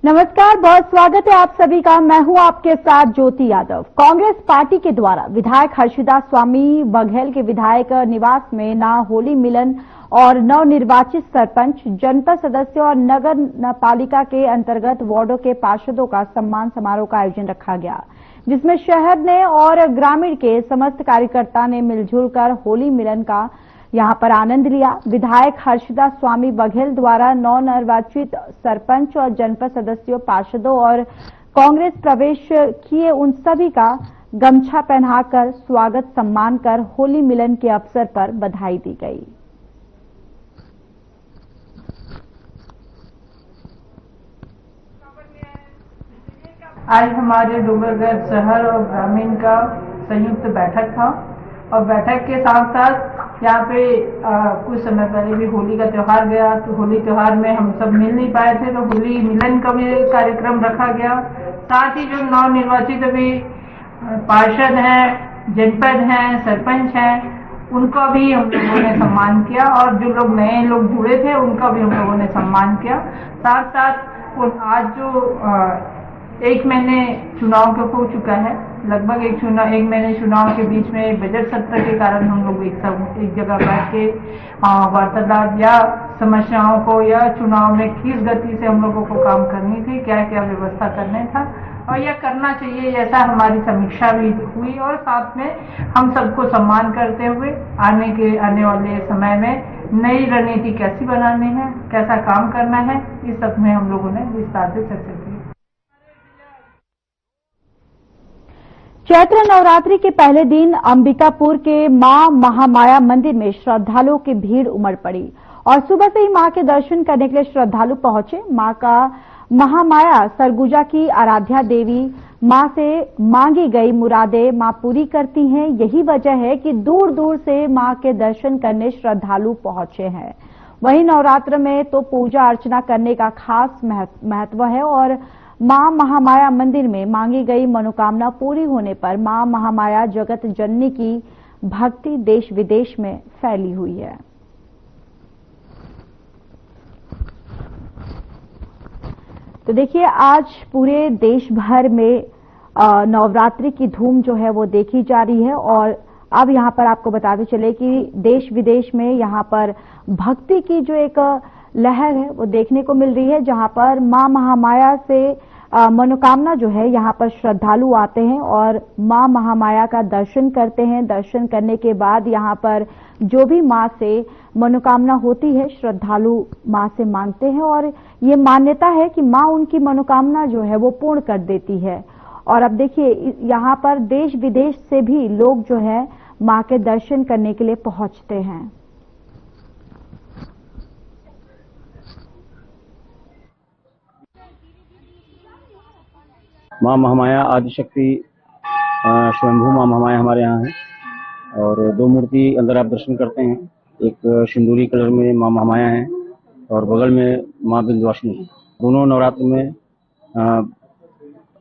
नमस्कार, बहुत स्वागत है आप सभी का। मैं हूं आपके साथ ज्योति यादव। कांग्रेस पार्टी के द्वारा विधायक हर्षिदा स्वामी बघेल के विधायक निवास में ना होली मिलन और नवनिर्वाचित सरपंच, जनपद सदस्य और नगर पालिका के अंतर्गत वार्डों के पार्षदों का सम्मान समारोह का आयोजन रखा गया, जिसमें शहर ने और ग्रामीण के समस्त कार्यकर्ता ने मिलजुल कर होली मिलन का यहां पर आनंद लिया। विधायक हर्षिदा स्वामी बघेल द्वारा नवनिर्वाचित सरपंच और जनपद सदस्यों, पार्षदों और कांग्रेस प्रवेश किए उन सभी का गमछा पहनाकर स्वागत सम्मान कर होली मिलन के अवसर पर बधाई दी गई। आज हमारे डूंगरगढ़ शहर और ग्रामीण का संयुक्त बैठक था और बैठक के साथ साथ यहाँ पे कुछ समय पहले भी होली का त्योहार गया, तो होली त्योहार में हम सब मिल नहीं पाए थे, तो होली मिलन का भी कार्यक्रम रखा गया। साथ ही जो नवनिर्वाचित अभी पार्षद हैं, जनपद हैं, सरपंच हैं, उनका भी हम लोगों ने सम्मान किया और जो लोग नए लोग जुड़े थे उनका भी हम लोगों ने सम्मान किया। साथ साथ आज जो 1 महीने चुनाव का हो चुका है, लगभग एक महीने चुनाव के बीच में बजट सत्र के कारण हम लोग एक जगह बैठ के वार्तालाप या समस्याओं को या चुनाव में किस गति से हम लोगों को काम करनी थी, क्या क्या व्यवस्था करना था और यह करना चाहिए, ऐसा हमारी समीक्षा भी हुई। और साथ में हम सबको सम्मान करते हुए आने वाले समय में नई रणनीति कैसी बनानी है, कैसा काम करना है, इस सब में हम लोगों ने विस्तार से चर्चा की। चैत्र नवरात्रि के पहले दिन अंबिकापुर के मां महामाया मंदिर में श्रद्धालुओं की भीड़ उमड़ पड़ी और सुबह से ही मां के दर्शन करने के लिए श्रद्धालु पहुंचे। मां का महामाया सरगुजा की आराध्या देवी, मां से मांगी गई मुरादें मां पूरी करती हैं। यही वजह है कि दूर दूर से मां के दर्शन करने श्रद्धालु पहुंचे हैं। वहीं नवरात्र में तो पूजा अर्चना करने का खास महत्व है और मां महामाया मंदिर में मांगी गई मनोकामना पूरी होने पर मां महामाया जगत जननी की भक्ति देश विदेश में फैली हुई है। तो देखिए, आज पूरे देश भर में नवरात्रि की धूम जो है वो देखी जा रही है और अब यहां पर आपको बताते चले कि देश विदेश में यहां पर भक्ति की जो एक लहर है वो देखने को मिल रही है, जहां पर मां महामाया से मनोकामना जो है यहाँ पर श्रद्धालु आते हैं और मां महामाया का दर्शन करते हैं। दर्शन करने के बाद यहाँ पर जो भी मां से मनोकामना होती है श्रद्धालु मां से मांगते हैं और ये मान्यता है कि मां उनकी मनोकामना जो है वो पूर्ण कर देती है। और अब देखिए, यहाँ पर देश विदेश से भी लोग जो है मां के दर्शन करने के लिए पहुंचते हैं। मां महामाया आदिशक्ति स्वयंभू मां महामाया हमारे यहाँ है और 2 मूर्ति अंदर आप दर्शन करते हैं। एक सिंदूरी कलर में मां महामाया है और बगल में मां विंध्यवासिनी है। दोनों नवरात्र में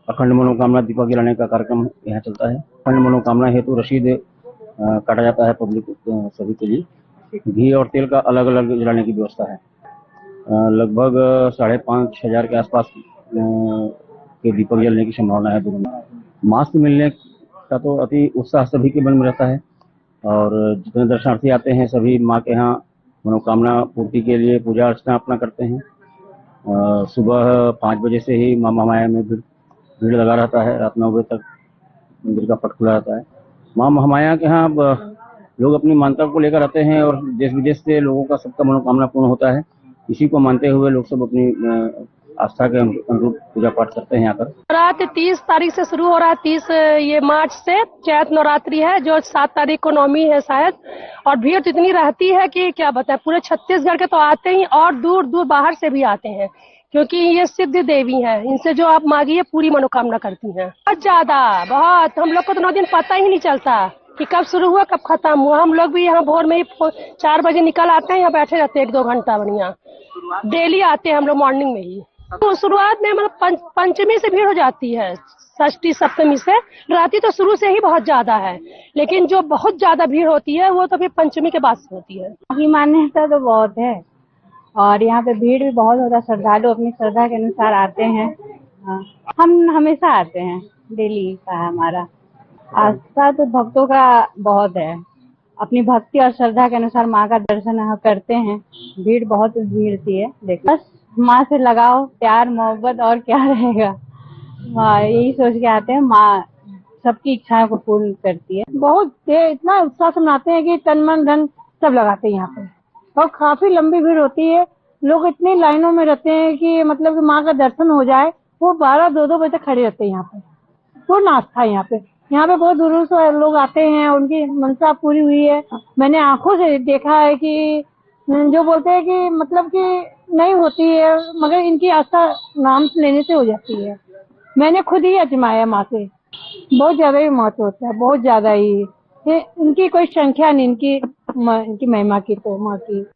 अखंड मनोकामना दीपक जलाने का कार्यक्रम यहाँ चलता है। अखंड मनोकामना हेतु रसीद काटा जाता है पब्लिक सभी के लिए। घी और तेल का अलग अलग जलाने की व्यवस्था है। लगभग 5,500 के आसपास के दीपक जलने की संभावना है। दोनों मास्क मिलने का तो अति उत्साह सभी के मन में रहता है और जितने दर्शनार्थी आते हैं सभी माँ के यहाँ मनोकामना पूर्ति के लिए पूजा अर्चना अपना करते हैं। सुबह 5 बजे से ही मां महामाया में भीड़ लगा रहता है, रात 9 बजे तक मंदिर का पट खुला रहता है। मां महामाया के यहाँ लोग अपनी मान्यता को लेकर आते हैं और देश विदेश से लोगों का सबका मनोकामना पूर्ण होता है। इसी को मानते हुए लोग सब अपनी आस्था के अनुरूप पूजा पाठ करते हैं यहाँ पर। रात 30 तारीख से शुरू हो रहा है, 30 ये मार्च से चैत नवरात्रि है जो 7 तारीख को नवमी है शायद। और भीड़ तो इतनी रहती है कि क्या बताएं, पूरे छत्तीसगढ़ के तो आते ही और दूर दूर बाहर से भी आते हैं, क्योंकि ये सिद्ध देवी हैं। इनसे जो आप मांगिए पूरी मनोकामना करती हैं। बहुत ज्यादा, बहुत, हम लोग को तो 9 दिन पता ही नहीं चलता कि कब शुरू हुआ कब खत्म हुआ। हम लोग भी यहाँ भोर में ही 4 बजे निकल आते हैं, यहाँ बैठे रहते हैं 1-2 घंटा बढ़िया। डेली आते हैं हम लोग मॉर्निंग में ही। तो शुरुआत में मतलब पंचमी से भीड़ हो जाती है, षष्ठी सप्तमी से। रात्रि तो शुरू से ही बहुत ज्यादा है, लेकिन जो बहुत ज्यादा भीड़ होती है वो तो फिर पंचमी के बाद से होती है। की मान्यता तो बहुत है और यहाँ पे भीड़ भी बहुत होता है, श्रद्धालु अपनी श्रद्धा के अनुसार आते हैं। हाँ, हम हमेशा आते हैं, डेली का है हमारा। आस्था तो भक्तों का बहुत है, अपनी भक्ति और श्रद्धा के अनुसार माँ का दर्शन यहाँ करते हैं। भीड़ बहुत भीड़ थी है, देखो बस माँ से लगाओ प्यार मोहब्बत और क्या रहेगा। हाँ, यही सोच के आते हैं, माँ सबकी इच्छाओं को पूर्ण करती है। बहुत इतना उत्साह से मनाते हैं कि तन मन धन सब लगाते हैं यहाँ पे, और काफी लंबी भीड़ होती है। लोग इतनी लाइनों में रहते हैं कि मतलब कि माँ का दर्शन हो जाए, वो 12-2 बजे तक खड़े रहते हैं यहाँ पे। पूर्ण आस्था है यहाँ पे। यहाँ पे बहुत दूर से लोग आते हैं, उनकी मनसा पूरी हुई है। मैंने आंखों से देखा है कि जो बोलते हैं कि मतलब कि नहीं होती है, मगर इनकी आस्था नाम लेने से हो जाती है। मैंने खुद ही आजमाया माँ से, बहुत ज्यादा ही महत्व होता है, बहुत ज्यादा ही। इनकी कोई संख्या नहीं, इनकी महिमा की तो माँ की।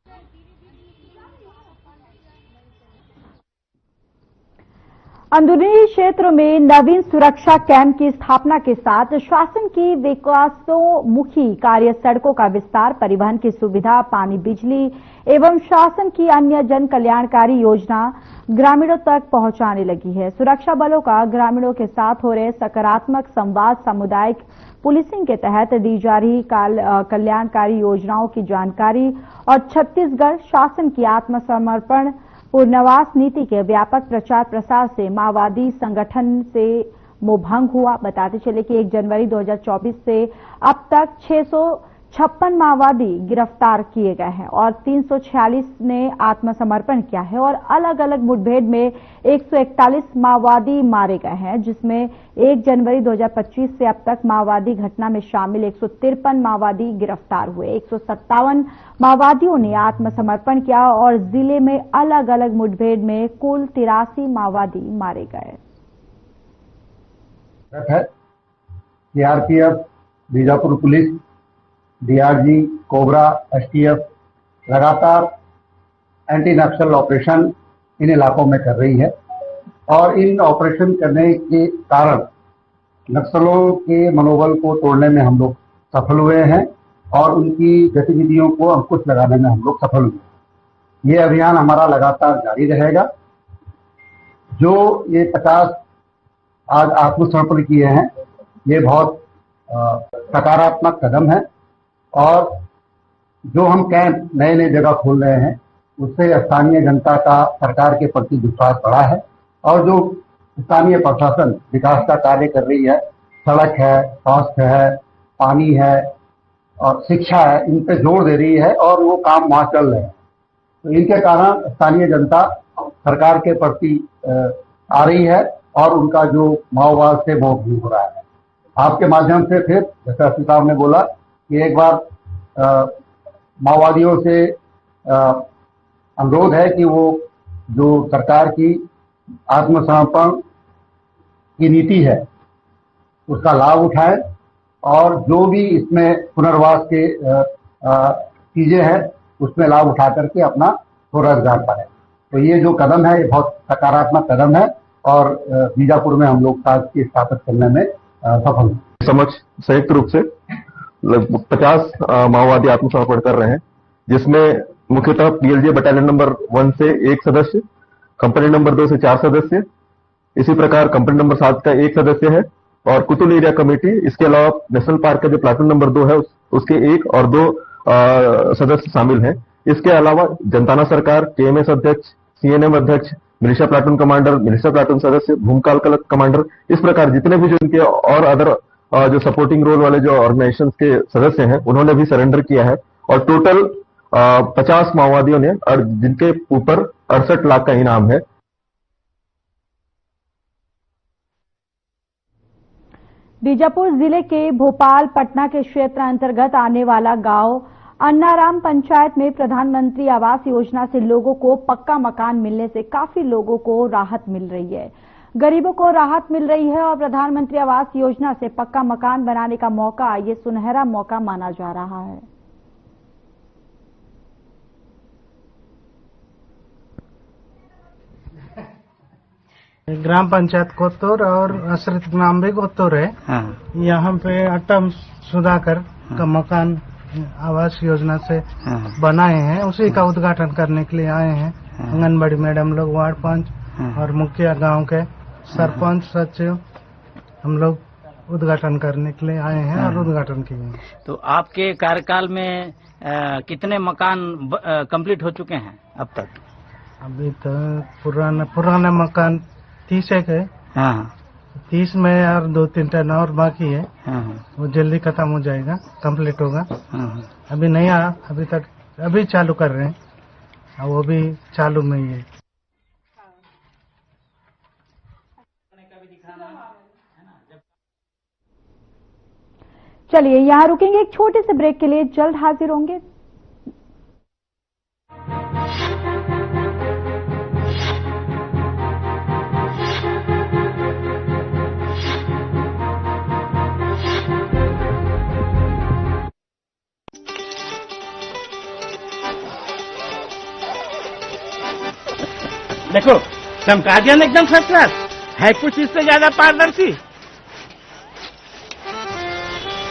अंदरूनी क्षेत्रों में नवीन सुरक्षा कैंप की स्थापना के साथ शासन की विकासोन्मुखी कार्य, सड़कों का विस्तार, परिवहन की सुविधा, पानी बिजली एवं शासन की अन्य जन कल्याणकारी योजना ग्रामीणों तक पहुंचाने लगी है। सुरक्षा बलों का ग्रामीणों के साथ हो रहे सकारात्मक संवाद, सामुदायिक पुलिसिंग के तहत दी जा रही कल्याणकारी योजनाओं की जानकारी और छत्तीसगढ़ शासन की आत्मसमर्पण पुनर्वास नीति के व्यापक प्रचार प्रसार से माओवादी संगठन से मोहभंग हुआ। बताते चले कि 1 जनवरी 2024 से अब तक 656 माओवादी गिरफ्तार किए गए हैं और 346 ने आत्मसमर्पण किया है और अलग अलग मुठभेड़ में 141 माओवादी मारे गए हैं, जिसमें 1 जनवरी 2025 से अब तक माओवादी घटना में शामिल 153 माओवादी गिरफ्तार हुए। 157 माओवादियों ने आत्मसमर्पण किया और जिले में अलग अलग मुठभेड़ में कुल 83 माओवादी मारे गए। CRPF, Bijapur police, DRG, cobra, STF लगातार एंटी नक्सल ऑपरेशन इन इलाकों में कर रही है और इन ऑपरेशन करने के कारण नक्सलों के मनोबल को तोड़ने में हम लोग सफल हुए हैं और उनकी गतिविधियों को अंकुश लगाने में हम लोग सफल हुए। ये अभियान हमारा लगातार जारी रहेगा। जो ये 50 आज आत्मसमर्पण किए हैं, ये बहुत सकारात्मक कदम है और जो हम कैंप नए नए जगह खोल रहे हैं, उससे स्थानीय जनता का सरकार के प्रति विश्वास बढ़ा है और जो स्थानीय प्रशासन विकास का कार्य कर रही है, सड़क है, स्वास्थ्य है, पानी है और शिक्षा है, इन पे जोर दे रही है और वो काम वहां चल रहे हैं। तो इनके कारण स्थानीय जनता सरकार के प्रति आ रही है और उनका जो माओवाद से मोह दूर हो रहा है। आपके माध्यम से फिर जैसा एसपी साहब ने बोला कि एक बार माओवादियों से अनुरोध है कि वो जो सरकार की आत्मसमर्पण की नीति है उसका लाभ उठाएं और जो भी इसमें पुनर्वास के चीजें हैं उसमें लाभ उठा करके अपना स्वरोजगार पाए। तो ये जो कदम है, ये बहुत सकारात्मक कदम है और बीजापुर में हम लोग शासकीय स्थापित करने में सफल हुए। समक्ष संयुक्त रूप से लगभग 50 माओवादी आत्मसमर्पण कर रहे हैं, जिसमें मुख्यतः पीएलजे बटालियन नंबर 1 से 1 सदस्य, कंपनी नंबर 2 से 4 सदस्य, इसी प्रकार कंपनी नंबर 7 का 1 सदस्य है और कुतुल एरिया कमेटी, इसके अलावा नेशनल पार्क का जो प्लाटून नंबर 2 है उसके 1 और 2 सदस्य शामिल हैं। इसके अलावा जनताना सरकार, केएमएस अध्यक्ष, सीएनएम अध्यक्ष, militia platoon commander, militia platoon सदस्य, भूमकाल कमांडर, इस प्रकार जितने भी जो इनके और अदर जो सपोर्टिंग रोल वाले जो ऑर्गेनाइजेशंस के सदस्य हैं, उन्होंने भी सरेंडर किया है और टोटल 50 माओवादियों ने और जिनके ऊपर 68 लाख का इनाम है। बीजापुर जिले के भोपाल पटना के क्षेत्र अंतर्गत आने वाला गांव अन्नाराम पंचायत में प्रधानमंत्री आवास योजना से लोगों को पक्का मकान मिलने से काफी लोगों को राहत मिल रही है। गरीबों को राहत मिल रही है और प्रधानमंत्री आवास योजना से पक्का मकान बनाने का मौका, ये सुनहरा मौका माना जा रहा है। ग्राम पंचायत कोत्तूर और आश्रित ग्राम भी कोत्तूर है। यहाँ पे अट्टम सुधाकर का मकान आवास योजना से बनाए हैं, उसी का उद्घाटन करने के लिए आए हैं। आंगनबाड़ी मैडम लोग, वार्ड पंच और मुखिया, गांव के सरपंच, सचिव, हम लोग उद्घाटन करने के लिए आए हैं और उद्घाटन किए हैं। तो आपके कार्यकाल में कितने मकान कंप्लीट हो चुके हैं अब तक? अभी तो पुराना मकान 30 है। हाँ, 30 में और 2-3 टन और बाकी है। हाँ, वो जल्दी खत्म हो जाएगा, कंप्लीट होगा। हाँ। अभी नहीं आया, अभी चालू कर रहे हैं और वो भी चालू में ही है। चलिए यहाँ रुकेंगे एक छोटे से ब्रेक के लिए, जल्द हाजिर होंगे। देखो, चमका दिया ना एकदम फर्स्ट क्लास, है कुछ इससे ज्यादा पारदर्शी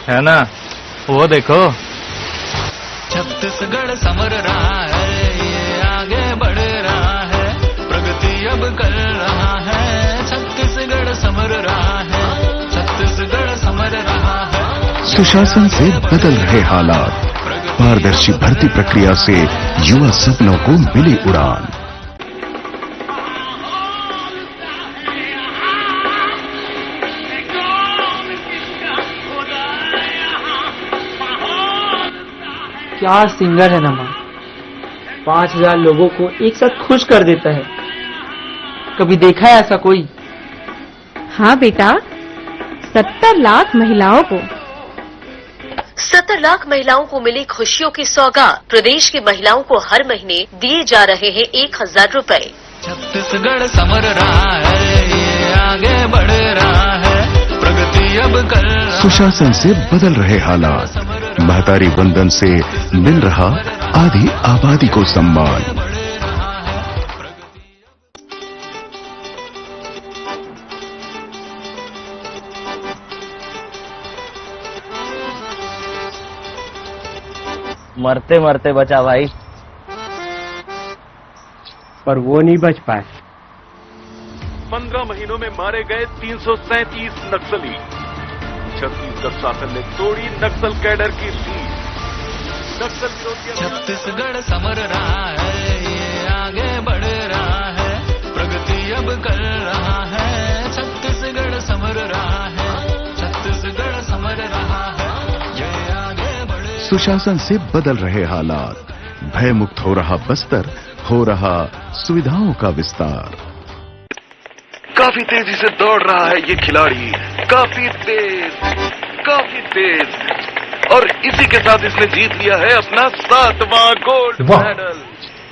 है ना? वो देखो, छत्तीसगढ़ समर रहा है, ये आगे बढ़ रहा है, प्रगति अब कर रहा है। छत्तीसगढ़ समर रहा है, छत्तीसगढ़ समर रहा है। सुशासन से बदल रहे हालात, पारदर्शी भर्ती प्रक्रिया से युवा सपनों को मिली उड़ान। क्या सिंगर है नमा, 5000 लोगों को एक साथ खुश कर देता है। कभी देखा है ऐसा कोई? हाँ बेटा, 70 लाख महिलाओं को 70 लाख महिलाओं को मिली खुशियों की सौगात। प्रदेश की महिलाओं को हर महीने दिए जा रहे हैं 1000 रुपए। छत्तीसगढ़ समर रहा है, ये आगे बढ़ रहा है, प्रगति अब कर रहा है। सुशासन से बदल रहे हालात, महतारी वंदन से मिल रहा आधी आबादी को सम्मान। मरते मरते बचा भाई, पर वो नहीं बच पाए। 15 महीनों में मारे गए 337 नक्सली। छत्तीसगढ़ शासन ने तोड़ी नक्सल कैडर की लीड। नक्सल विरोधी छत्तीसगढ़ समर रहा है, ये आगे बढ़ रहा है, प्रगति अब कर रहा है। छत्तीसगढ़ समर रहा है, छत्तीसगढ़ समर रहा है, ये आगे बढ़। सुशासन से बदल रहे हालात, भय मुक्त हो रहा बस्तर, हो रहा सुविधाओं का विस्तार। काफी तेजी से दौड़ रहा है ये खिलाड़ी, काफी तेज, और इसी के साथ इसने जीत लिया है अपना 7वां गोल्ड मेडल।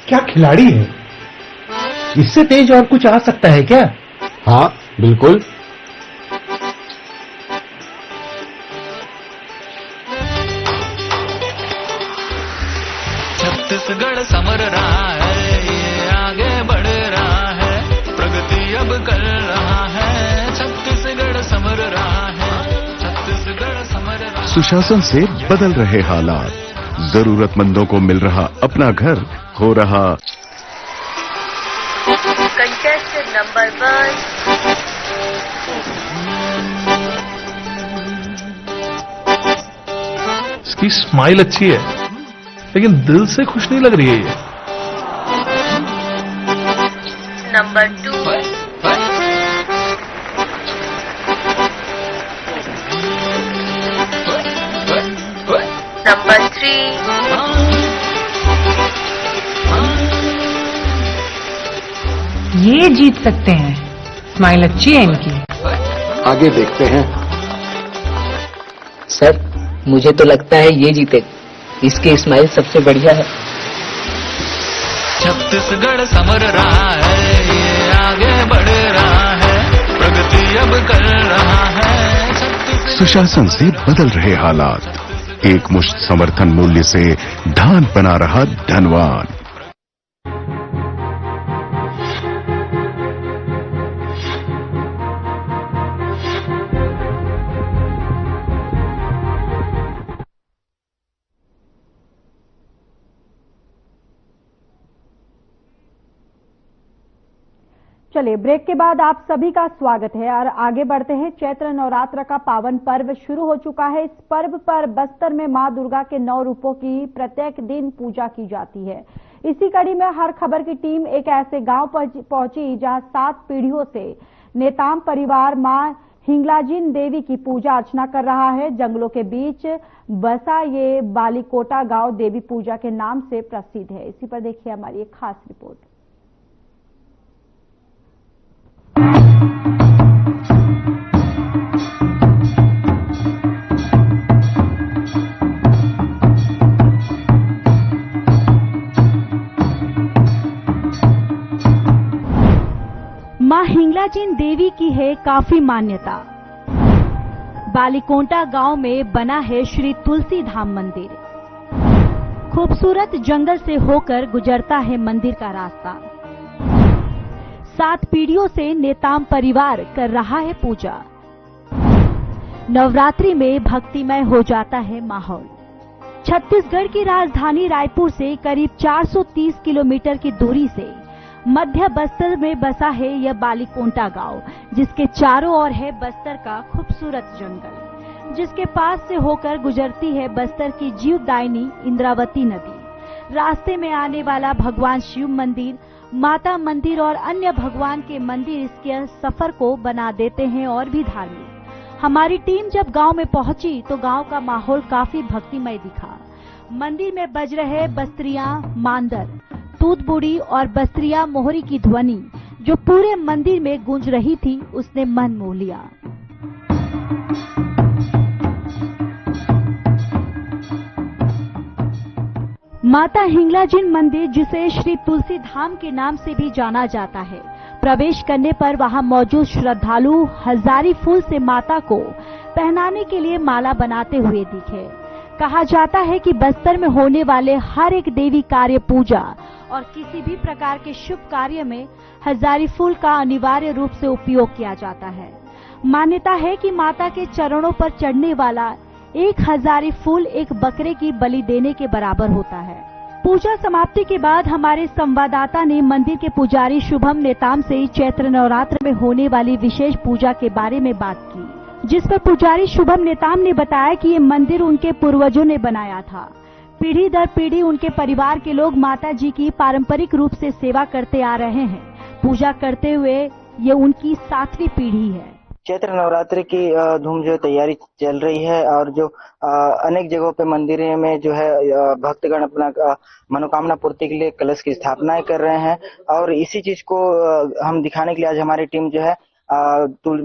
क्या खिलाड़ी है, इससे तेज और कुछ आ सकता है क्या? हाँ बिल्कुल। छत्तीसगढ़ समर रहा है, ये आगे बढ़ रहा है, प्रगति अब कर रहा है। छत्तीसगढ़ समर रहा है, छत्तीसगढ़ समर रहा है। सुशासन से बदल रहे हालात, जरूरतमंदों को मिल रहा अपना घर, हो रहा। Contested number 1। इसकी स्माइल अच्छी है, लेकिन दिल से खुश नहीं लग रही है ये। नंबर 2। नंबर 3। ये जीत सकते हैं, स्माइल अच्छी है इनकी। आगे देखते हैं। सर, मुझे तो लगता है ये जीते, इसकी स्माइल सबसे बढ़िया है। छत्तीसगढ़ समर रहा है, ये आगे बढ़ रहा है, प्रगति अब कर रहा है। सुशासन से बदल रहे हालात, एक मुश्त समर्थन मूल्य से धान बना रहा धनवान। चलिए ब्रेक के बाद आप सभी का स्वागत है और आगे बढ़ते हैं। चैत्र नवरात्र का पावन पर्व शुरू हो चुका है। इस पर्व पर बस्तर में मां दुर्गा के 9 रूपों की प्रत्येक दिन पूजा की जाती है। इसी कड़ी में हर खबर की टीम एक ऐसे गांव पहुंची जहां 7 पीढ़ियों से नेताम परिवार मां हिंगलाजिन देवी की पूजा अर्चना कर रहा है। जंगलों के बीच बसा ये बालीकोटा गांव देवी पूजा के नाम से प्रसिद्ध है। इसी पर देखिए हमारी एक खास रिपोर्ट। मां हिंगलाजिन देवी की है काफी मान्यता। बालीकोटा गांव में बना है श्री तुलसी धाम मंदिर। खूबसूरत जंगल से होकर गुजरता है मंदिर का रास्ता। 7 पीढ़ियों से नेताम परिवार कर रहा है पूजा। नवरात्रि में भक्तिमय हो जाता है माहौल। छत्तीसगढ़ की राजधानी रायपुर से करीब 430 किलोमीटर की दूरी से मध्य बस्तर में बसा है यह बालीकोटा गांव, जिसके चारों ओर है बस्तर का खूबसूरत जंगल, जिसके पास से होकर गुजरती है बस्तर की जीवदायिनी इंद्रावती नदी। रास्ते में आने वाला भगवान शिव मंदिर, माता मंदिर और अन्य भगवान के मंदिर इसके सफर को बना देते हैं और भी धार्मिक। हमारी टीम जब गांव में पहुंची तो गांव का माहौल काफी भक्तिमय दिखा। मंदिर में बज रहे बस्त्रियां मांदर, तूत बुड़ी और बस्त्रिया मोहरी की ध्वनि जो पूरे मंदिर में गूंज रही थी, उसने मन मोह लिया। माता हिंगलाजिन मंदिर, जिसे श्री तुलसी धाम के नाम से भी जाना जाता है, प्रवेश करने पर वहां मौजूद श्रद्धालु हजारी फूल से माता को पहनाने के लिए माला बनाते हुए दिखे। कहा जाता है कि बस्तर में होने वाले हर एक देवी कार्य पूजा और किसी भी प्रकार के शुभ कार्य में हजारी फूल का अनिवार्य रूप से उपयोग किया जाता है। मान्यता है कि माता के चरणों पर चढ़ने वाला 1 हजारी फूल एक बकरे की बलि देने के बराबर होता है। पूजा समाप्ति के बाद हमारे संवाददाता ने मंदिर के पुजारी शुभम नेताम से चैत्र नवरात्र में होने वाली विशेष पूजा के बारे में बात की, जिस पर पुजारी शुभम नेताम ने बताया कि ये मंदिर उनके पूर्वजों ने बनाया था। पीढ़ी दर पीढ़ी उनके परिवार के लोग माता जी की पारंपरिक रूप से सेवा करते आ रहे हैं। पूजा करते हुए ये उनकी 7वीं पीढ़ी है। चैत्र नवरात्रि की धूम जो तैयारी चल रही है और जो अनेक जगहों पे मंदिरों में जो है भक्तगण अपना मनोकामना पूर्ति के लिए कलश की स्थापनाएं कर रहे हैं और इसी चीज को हम दिखाने के लिए आज हमारी टीम जो है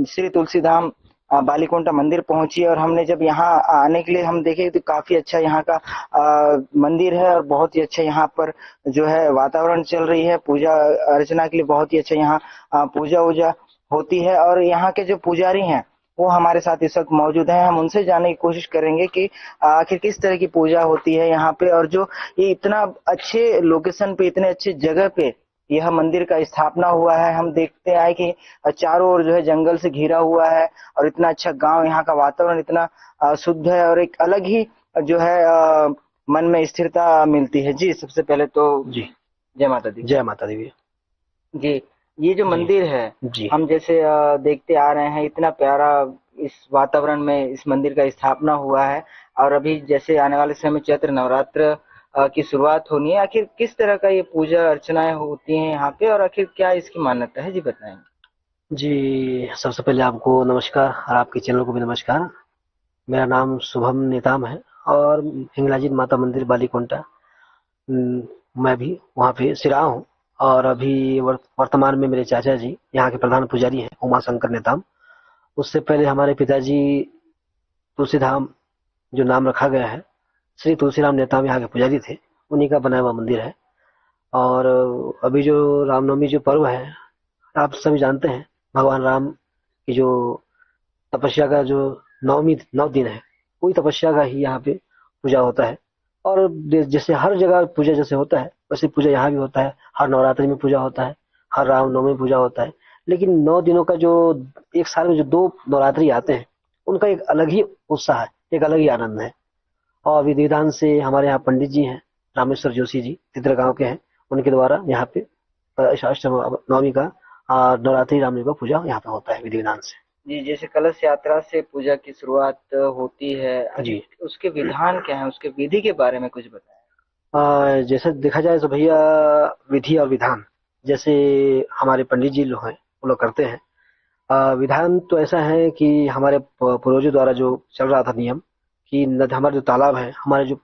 श्री तुलसी धाम बालीकोटा मंदिर पहुंची और हमने जब यहाँ आने के लिए हम देखे तो काफी अच्छा यहाँ का मंदिर है और बहुत ही अच्छा यहाँ पर जो है वातावरण चल रही है। पूजा अर्चना के लिए बहुत ही अच्छा यहाँ पूजा वूजा होती है और यहाँ के जो पुजारी हैं वो हमारे साथ इस वक्त मौजूद हैं। हम उनसे जानने की कोशिश करेंगे कि आखिर किस तरह की पूजा होती है यहाँ पे और जो ये इतना अच्छे लोकेशन पे, इतने अच्छे जगह पे यह मंदिर का स्थापना हुआ है। हम देखते आए कि चारों ओर जो है जंगल से घिरा हुआ है और इतना अच्छा गांव, यहाँ का वातावरण इतना शुद्ध है और एक अलग ही जो है मन में स्थिरता मिलती है। जी सबसे पहले तो जी जय माता दी। जय माता दी जी। ये जो मंदिर है जी, हम जैसे देखते आ रहे हैं, इतना प्यारा इस वातावरण में इस मंदिर का स्थापना हुआ है और अभी जैसे आने वाले समय में चैत्र नवरात्र की शुरुआत होनी है। आखिर किस तरह का ये पूजा अर्चनाएं होती हैं यहाँ पे और आखिर क्या इसकी मान्यता है, जी बताएंगे। जी सबसे पहले आपको नमस्कार और आपके चैनल को भी नमस्कार। मेरा नाम शुभम नेताम है और हिंगलाजिन माता मंदिर बालीकोटा मैं भी वहाँ पे सिरा हूँ और अभी वर्तमान में मेरे चाचा जी यहाँ के प्रधान पुजारी हैं उमा शंकर नेताम। उससे पहले हमारे पिताजी तुलसी धाम जो नाम रखा गया है श्री तुलसीराम नेताम यहाँ के पुजारी थे, उन्हीं का बनाया हुआ मंदिर है। और अभी जो रामनवमी जो पर्व है आप सभी जानते हैं, भगवान राम की जो तपस्या का जो 9 दिन है वही तपस्या का ही यहाँ पे पूजा होता है। और जैसे हर जगह पूजा जैसे होता है वैसे पूजा यहाँ भी होता है। हर नवरात्रि में पूजा होता है, हर रामनवमी में पूजा होता है, लेकिन 9 दिनों का जो एक साल में जो 2 नवरात्रि आते हैं उनका एक अलग ही उत्साह है, एक अलग ही आनंद है। और विधि विधान से हमारे यहाँ पंडित जी हैं रामेश्वर जोशी जी, तितर गांव के हैं, उनके द्वारा यहाँ पे अष्टमी नवमी का नवरात्रि रामनवमी का पूजा यहाँ पे होता है विधि विधान से। जी, जैसे कलश यात्रा से पूजा की शुरुआत होती है जी, उसके विधान क्या है, उसके विधि के बारे में कुछ बताएं। जैसे देखा जाए तो भैया विधि और विधान जैसे हमारे पंडित जी लोग हैं वो लोग करते हैं। विधान तो ऐसा है कि हमारे पूर्वजों द्वारा जो चल रहा था नियम कि हमारे जो तालाब है, हमारे जो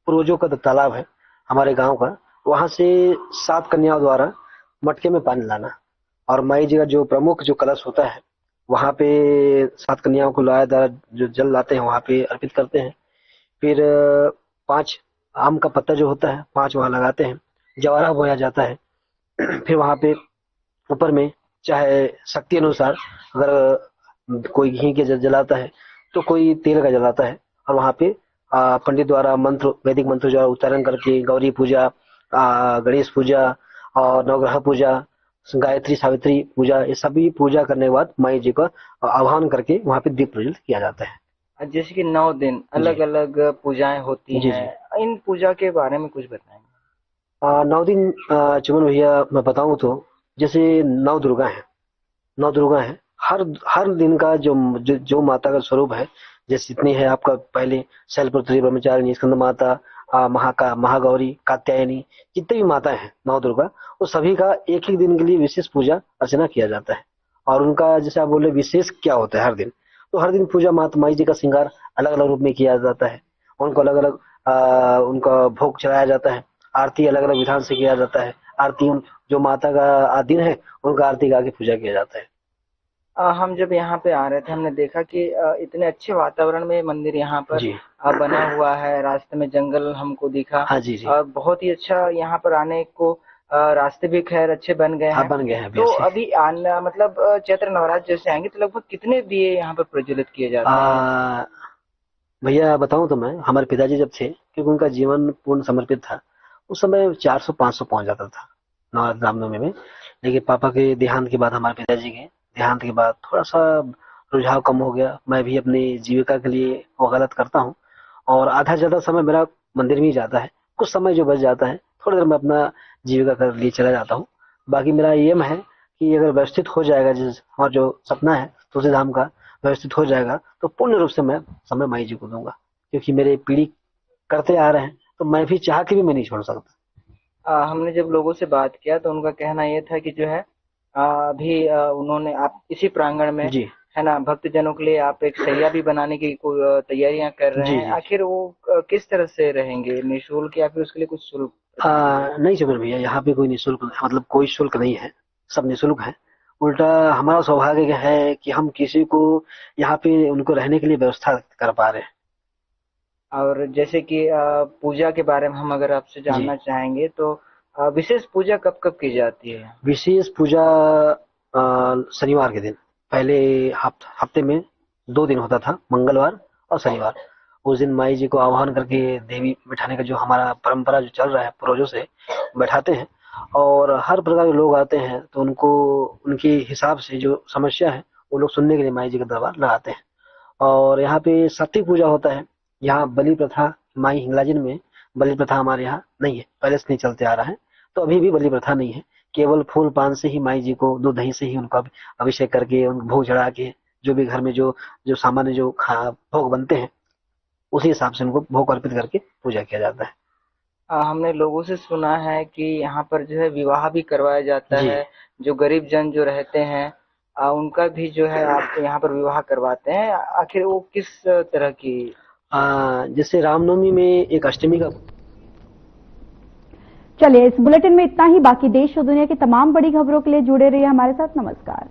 पूर्वजों का तालाब है हमारे गांव का, वहां से 7 कन्याओं द्वारा मटके में पानी लाना और माई जी का जो प्रमुख जो कलश होता है वहां पे 7 कन्याओं को लाया द्वारा जो जल लाते हैं वहां पे अर्पित करते हैं। फिर 5 आम का पत्ता जो होता है 5 वहां लगाते हैं, जवारा बोया जाता है। फिर वहां पे ऊपर में चाहे शक्ति अनुसार अगर कोई घी के जलाता है तो कोई तेल का जलाता है और वहां पे पंडित द्वारा मंत्र वैदिक मंत्र द्वारा उच्चारण करके गौरी पूजा, गणेश पूजा और नवग्रह पूजा, गायत्री सावित्री पूजा, ये सभी पूजा करने के बाद माई जी का आह्वान करके वहां पे दीप प्रज्वलित किया जाता है। जैसे कि 9 दिन अलग अलग पूजाएं होती हैं, इन पूजा के बारे में कुछ बताएंगे। 9 दिन चुमन भैया मैं बताऊं तो जैसे 9 दुर्गा है, हर दिन का जो माता का स्वरूप है, जैसे जितनी है आपका पहले शैलपुत्री, ब्रह्मचारिणी, स्कंद माता, महागौरी, कात्यायनी, जितनी भी माता है 9 दुर्गा, वो सभी का एक एक दिन के लिए विशेष पूजा अर्चना किया जाता है। और उनका जैसे आप बोले विशेष क्या होता है हर दिन, तो हर दिन पूजा माई जी का श्रृंगार अलग अलग रूप में किया जाता है, उनको अलग अलग उनका भोग चढ़ाया जाता है, आरती अलग अलग विधान से किया जाता है। आरती जो माता का दिन है उनका आरती गा के पूजा किया जाता है। हम जब यहाँ पे आ रहे थे हमने देखा कि इतने अच्छे वातावरण में मंदिर यहाँ पर बना हुआ है, रास्ते में जंगल हमको दिखा। हाँ जी, बहुत ही अच्छा यहाँ पर आने को रास्ते भी खैर अच्छे बन गए हैं। बन गए हैं। तो अभी आना मतलब चैत्र नवरात्र जैसे आएंगे तो लगभग कितने दिए यहाँ पर प्रज्वलित किए जाते हैं? भैया बताऊं तो मैं, हमारे पिताजी जब थे, क्योंकि उनका जीवन पूर्ण समर्पित था, उस समय 400-500 पहुंच जाता था नवरात्र रामनवमी में। लेकिन पापा के देहांत के बाद, हमारे पिताजी के देहांत के बाद थोड़ा सा रुझाव कम हो गया। मैं भी अपनी जीविका के लिए वकालत करता हूँ और आधा ज्यादा समय मेरा मंदिर में ही जाता है। कुछ समय जो बच जाता है थोड़ी देर मैं अपना जीविका के लिए चला जाता हूँ। बाकी मेरा एम है कि अगर व्यवस्थित हो जाएगा, और जो सपना है तुलसी धाम का व्यवस्थित हो जाएगा, तो पूर्ण रूप से मैं समय माई जी को दूंगा, क्योंकि मेरे पीढ़ी करते आ रहे हैं, तो मैं भी चाह के भी मैं नहीं छोड़ सकता। हमने जब लोगों से बात किया तो उनका कहना यह था कि जो है अभी उन्होंने आप इसी प्रांगण में है ना भक्तजनों के लिए आप एक सैया भी बनाने की तैयारियां कर रहे हैं। आखिर वो किस तरह से रहेंगे, निःशुल्क या फिर उसके लिए कुछ शुल्क? नहीं चुमन भैया, यहाँ पे कोई निःशुल्क, मतलब कोई शुल्क नहीं है, सब निःशुल्क है। उल्टा हमारा सौभाग्य है कि हम किसी को यहाँ पे उनको रहने के लिए व्यवस्था कर पा रहे हैं। और जैसे कि पूजा के बारे में हम अगर आपसे जानना चाहेंगे तो विशेष पूजा कब कब की जाती है? विशेष पूजा शनिवार के दिन, पहले हफ्ते में 2 दिन होता था, मंगलवार और शनिवार। उस दिन माई जी को आह्वान करके देवी बैठाने का जो हमारा परंपरा जो चल रहा है, पूर्वजों से बैठाते हैं और हर प्रकार के लोग आते हैं, तो उनको उनके हिसाब से जो समस्या है वो लोग सुनने के लिए माई जी का दरबार लगाते हैं। और यहाँ पे सात्विक पूजा होता है। यहाँ बलि प्रथा, माई हिंगलाजिन में बलि प्रथा हमारे यहाँ नहीं है, पहले से नहीं चलते आ रहा है, तो अभी भी बलि प्रथा नहीं है। केवल फूल पान से ही माई जी को, दूध दही से ही उनका अभिषेक करके, उनको भोग चढ़ा के, जो भी घर में जो सामान्य जो भोग बनते हैं उसी हिसाब से उनको भोग अर्पित करके पूजा किया जाता है। हमने लोगों से सुना है कि यहाँ पर जो है विवाह भी करवाया जाता है, जो गरीब जन जो रहते हैं उनका भी जो है आप यहाँ पर विवाह करवाते हैं। आखिर वो किस तरह की? जैसे रामनवमी में एक अष्टमी का। चलिए, इस बुलेटिन में इतना ही। बाकी देश और दुनिया की तमाम बड़ी खबरों के लिए जुड़े रहिए हमारे साथ। नमस्कार।